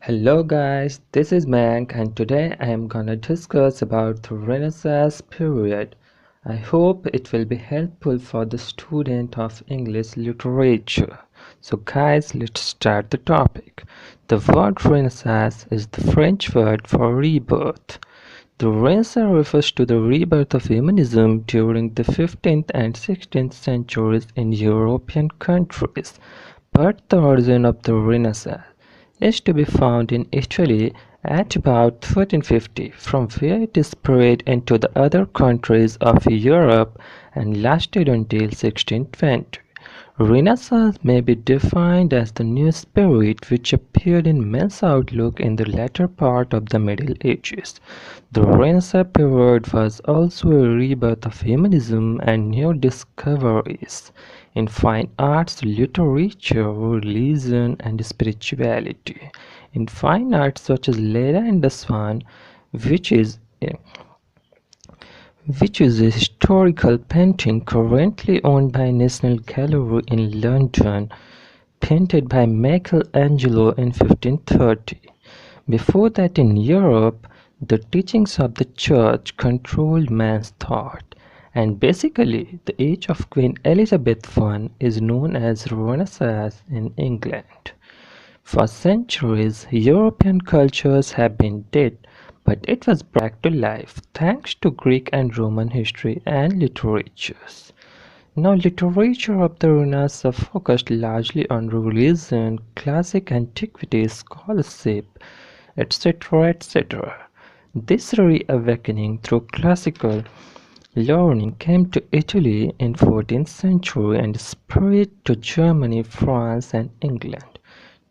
Hello guys, this is Mank and today I am gonna discuss about the Renaissance period. I hope it will be helpful for the student of English literature. So guys, let's start the topic. The word Renaissance is the French word for rebirth. The Renaissance refers to the rebirth of humanism during the 15th and 16th centuries in European countries. But the origin of the Renaissance is to be found in Italy at about 1350, from where it spread into the other countries of Europe and lasted until 1620. Renaissance may be defined as the new spirit which appeared in men's outlook in the latter part of the Middle Ages. The Renaissance period was also a rebirth of humanism and new discoveries in fine arts, literature, religion, and spirituality. In fine arts such as Leda and the Swan, which is a historical painting currently owned by National Gallery in London, painted by Michelangelo in 1530. Before that in Europe, the teachings of the Church controlled man's thought, and basically the age of Queen Elizabeth I is known as Renaissance in England. For centuries, European cultures have been dead, but it was brought back to life thanks to Greek and Roman history and literatures. Now, literature of the Renaissance focused largely on religion, classic antiquity, scholarship, etc. etc. This reawakening through classical learning came to Italy in 14th century and spread to Germany, France, and England.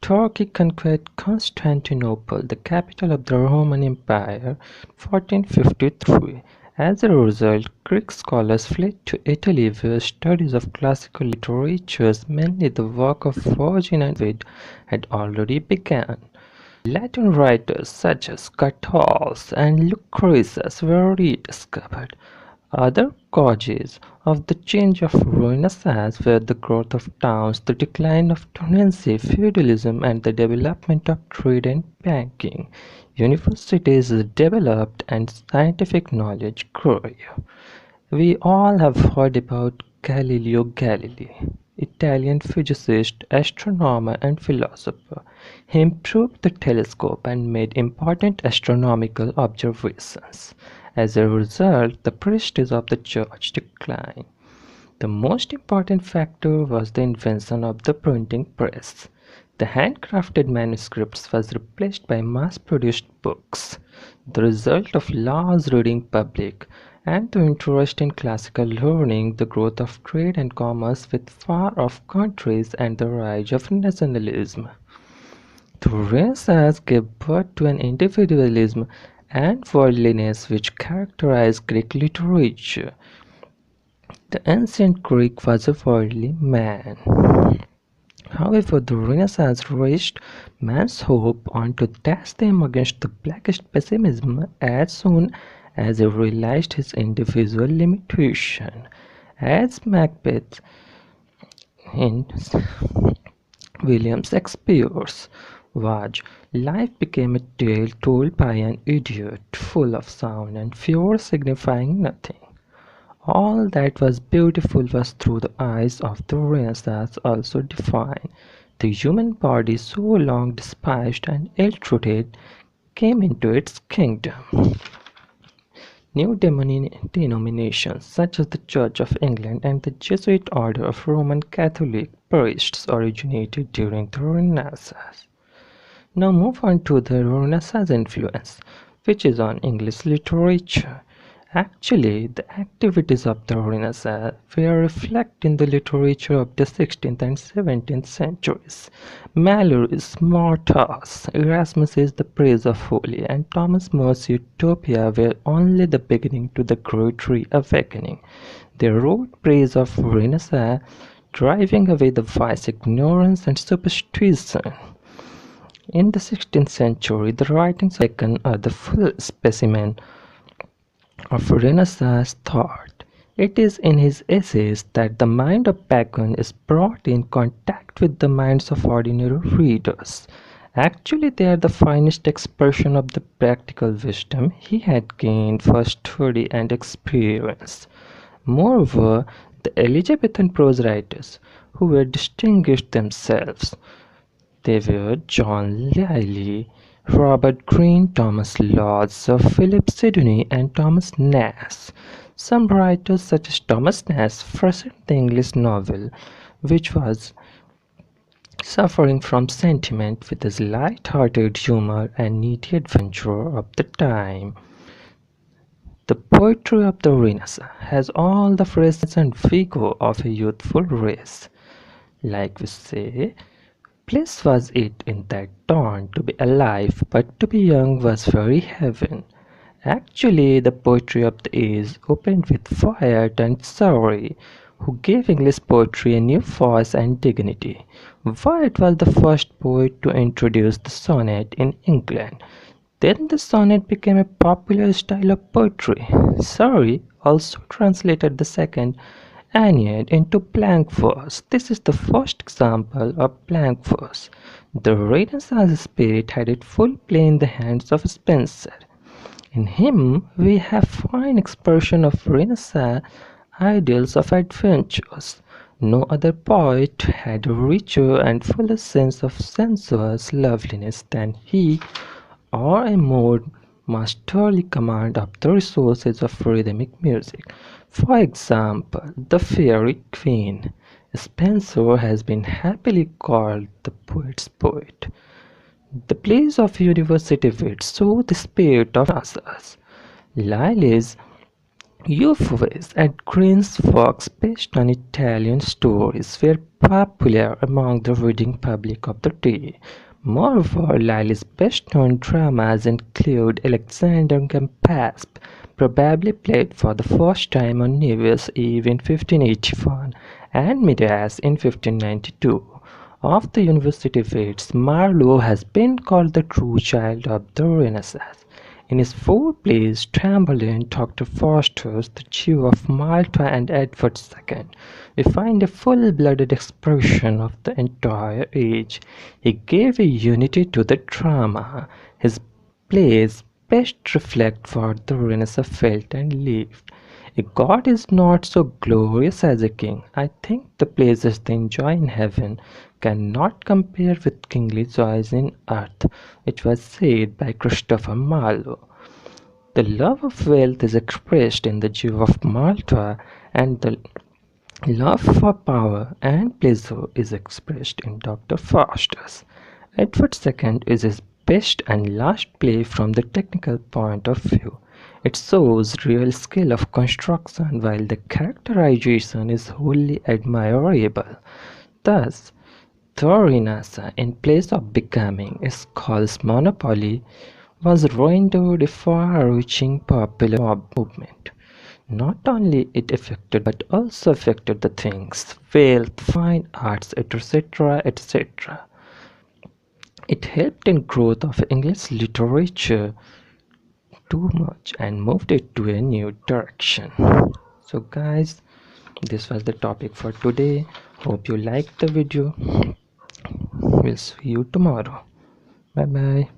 Turkey conquered Constantinople, the capital of the Roman Empire, 1453. As a result, Greek scholars fled to Italy where studies of classical literatures, mainly the work of Virgil and Ovid, had already begun. Latin writers such as Catullus and Lucretius were rediscovered. Other causes of the change of Renaissance were the growth of towns, the decline of tenancy, feudalism, and the development of trade and banking. Universities developed and scientific knowledge grew. We all have heard about Galileo Galilei, Italian physicist, astronomer, and philosopher. He improved the telescope and made important astronomical observations. As a result, the prestige of the church declined. The most important factor was the invention of the printing press. The handcrafted manuscripts was replaced by mass-produced books, the result of large reading public and the interest in classical learning, the growth of trade and commerce with far-off countries, and the rise of nationalism. The Renaissance gave birth to an individualism and worldliness which characterized Greek literature. The ancient Greek was a worldly man. However, the Renaissance raised man's hope on to dash them against the blackest pessimism as soon as he realized his individual limitation. As Macbeth in William Shakespeare's was, life became a tale told by an idiot, full of sound and fury signifying nothing. All that was beautiful was through the eyes of the Renaissance also defined. The human body, so long despised and ill-treated, came into its kingdom. New denominations such as the Church of England and the Jesuit order of Roman Catholic priests originated during the Renaissance. Now move on to the Renaissance influence, which is on English literature. Actually, the activities of the Renaissance were reflected in the literature of the 16th and 17th centuries. Malory's Mortas, Erasmus's The Praise of Folly, and Thomas More's Utopia were only the beginning to the Great Reawakening. They wrote praise of Renaissance, driving away the vice, ignorance, and superstition. In the 16th century, the writings of Bacon are the full specimen of Renaissance thought. It is in his essays that the mind of Bacon is brought in contact with the minds of ordinary readers. Actually, they are the finest expression of the practical wisdom he had gained for study and experience. Moreover, the Elizabethan prose writers who were distinguished themselves. They were John Lyly, Robert Greene, Thomas Lodge, Sir Philip Sidney, and Thomas Nast. Some writers, such as Thomas Nast, freshened the English novel, which was suffering from sentiment, with his light-hearted humor and needy adventure of the time. The poetry of the Renaissance has all the freshness and vigor of a youthful race. Like we say, bliss was it in that dawn to be alive, but to be young was very heaven. Actually, the poetry of the age opened with Wyatt and Surrey, who gave English poetry a new voice and dignity. Wyatt was the first poet to introduce the sonnet in England. Then the sonnet became a popular style of poetry. Surrey also translated the second Aeneid into blank verse. This is the first example of blank verse. The Renaissance spirit had it full play in the hands of Spenser. In him we have fine expression of Renaissance ideals of adventures. No other poet had a richer and fuller sense of sensuous loveliness than he, or a more masterly command of the resources of rhythmic music. For example, the Fairy Queen. Spenser has been happily called the poet's poet. The plays of university wit show the spirit of Renaissance. Lyly's Euphues and Green's works based on Italian stories were popular among the reading public of the day. Moreover, Lyly's best-known dramas include Alexander Gambasp, probably played for the first time on New Year's Eve in 1581, and Midas in 1592. Of the university wits, Marlowe has been called the true child of the Renaissance. In his four plays, Tamburlaine, Dr. Faustus, The Jew of Malta, and Edward II, we find a full-blooded expression of the entire age. He gave a unity to the drama. His plays best reflect what the Renaissance felt and lived. A god is not so glorious as a king. I think the places they enjoy in heaven cannot compare with kingly joys in earth, which was said by Christopher Marlowe. The love of wealth is expressed in the Jew of Malta, and the love for power and pleasure is expressed in Dr. Faustus. Edward II is his best and last play from the technical point of view. It shows real skill of construction while the characterization is wholly admirable. Thus, the Renaissance, in place of becoming a scholar's monopoly, was rendered a far-reaching popular mob movement. Not only it affected but also affected the things, wealth, fine arts, etc., etc. It helped in growth of English literature too much and moved it to a new direction. So guys, this was the topic for today. Hope you liked the video. We'll see you tomorrow. Bye bye.